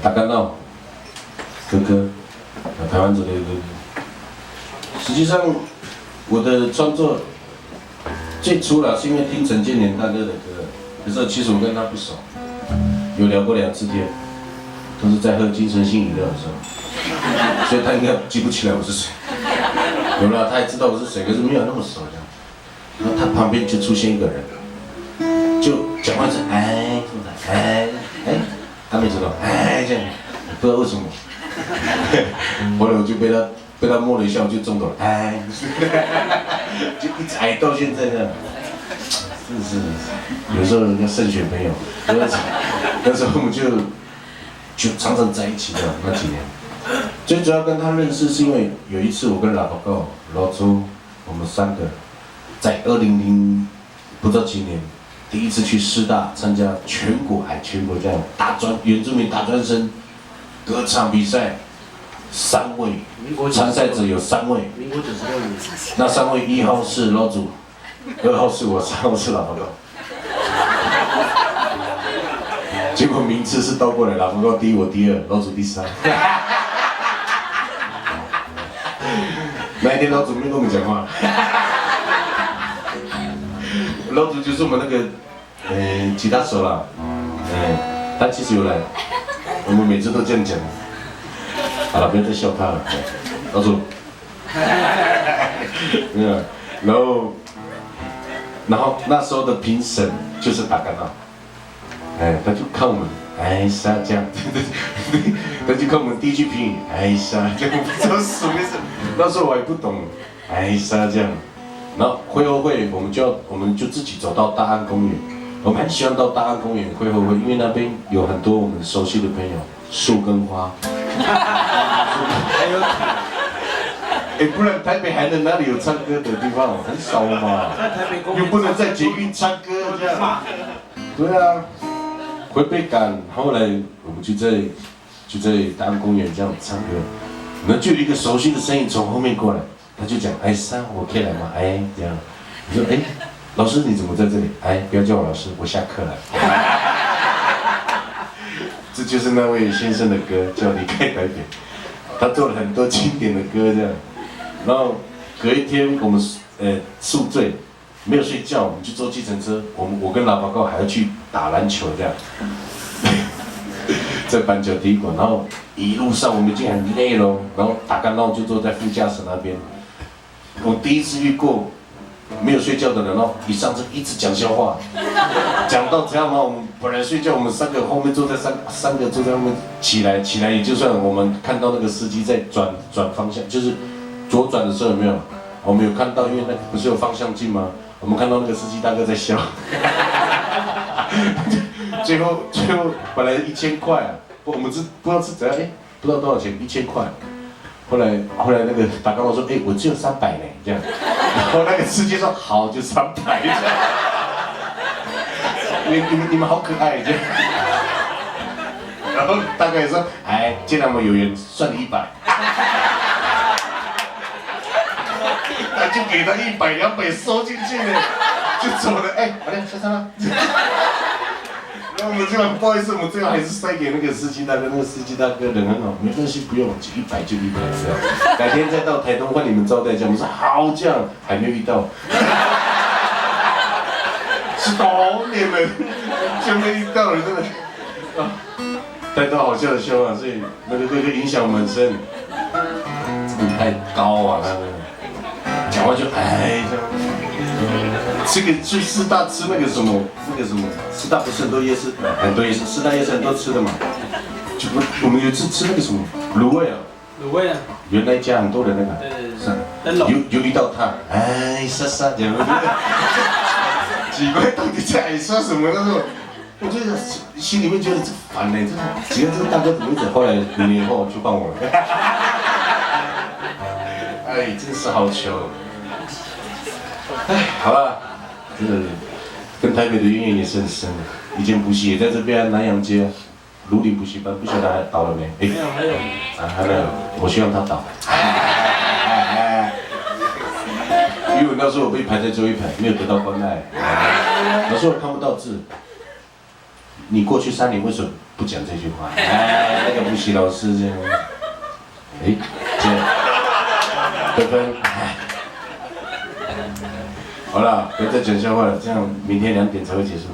大干闹哥哥，台湾族的哥哥。实际上，我的创作最初了是因为听陈建年大哥的歌，可是其实我跟他不熟，有聊过2次天，都是在喝精神性饮料的时候，所以他应该记不起来我是谁。有了，他也知道我是谁，可是没有那么熟这样。然后他旁边就出现一个人，就讲话是哎，他没知道哎这样，不知道为什么。后来我就被他摸了一下，我就中了哎，就一直挨到现在这样。真的是有时候人家慎选朋友，那时候我们就常常在一起的那几年。最主要跟他认识是因为有一次我跟老报告、老周，我们3个在2000不知道几年，第一次去师大参加全国这样原住民大专生歌唱比赛，3位参赛者有3位，民国96年，那3位1号是老祖，2号是我，3号是老报告。结果名次是倒过来，老报告第1，我第2，老祖第3。那一天老祖没跟我们讲话，老祖就是我们那个吉他手啦，他其实有来，我们每次都这样讲。好了，不要再笑他了，老祖。没有，然后那时候的评审就是打干闹，他就看我们。艾莎这样，他就看我们第一句评语，艾莎这样，我不知道什么意思。那时候我还不懂，艾莎这样。然后会后会，我们就自己走到大安公园。我们很喜欢到大安公园会后会，因为那边有很多我们熟悉的朋友，树跟花。不然台北还能哪里有唱歌的地方？很少嘛。又不能在捷运唱歌这样。对啊。会被赶，后来我们就在大安公园这样唱歌，然后就有一个熟悉的声音从后面过来，他就讲：“哎，三，我可以来吗？”哎，这样，我说：“哎，老师你怎么在这里？”哎，不要叫我老师，我下课了。这就是那位先生的歌，叫《离开台北》，他做了很多经典的歌这样，然后隔一天我们宿醉。没有睡觉，我们就坐计程车。我跟老报告还要去打篮球这样，在板桥体育馆。然后一路上我们已经很累了，然后打干闹就坐在副驾驶那边。我第一次遇过没有睡觉的人，然后一上车一直讲笑话，讲到这样嘛，我们本来睡觉，我们3个后面坐在三个坐在后面起来也就算我们看到那个司机在转方向，就是左转的时候有没有？我们有看到，因为那不是有方向镜吗？我们看到那个司机大哥在笑，最后本来1000块啊，我们不知道是怎样，不知道多少钱，1000块。后来那个打干闹说，我只有300呢，这样。然后那个司机说好，就300这样。你们好可爱这样。然后大哥也说，既然我们有缘，算你100。就给他100、200收进去了，就走了。好了，下车了。然后我们这样不好意思，我们最后还是塞给那个司机大哥，那个司机大哥人很好，没关系，不用，就100就100这样。改天再到台东换你们招待，这样我们说好这样，还没有遇到。是多年了，就没遇到了，真的。太多好笑的笑话，所以那个歌就影响我们很深。真的太高啊，他们。讲话就这样，这个去师大吃那个什么，师大不是很多夜市，很多夜市，师大夜市很多吃的嘛。就我们有一次吃那个什么卤味啊，原来家很多人那个，有遇到他，莎莎这样，奇怪到底在说什么那种，我觉得心里面觉得这烦呢，这几个这个大哥怎么一直？后来5年后就换我了。真是好糗。好了，真的跟台北的渊源也是很深的。以前补习也在这边南洋街，庐林补习班，不晓得还倒了没？没有。还没有。我希望他倒。因为那时候我被排在最后一排，没有得到关爱。老师我看不到字。你过去3年为什么不讲这句话。哎，那个补习老师这样，哎，这样，纷纷，哎，好了，不要再讲笑话了，这样明天2点才会结束。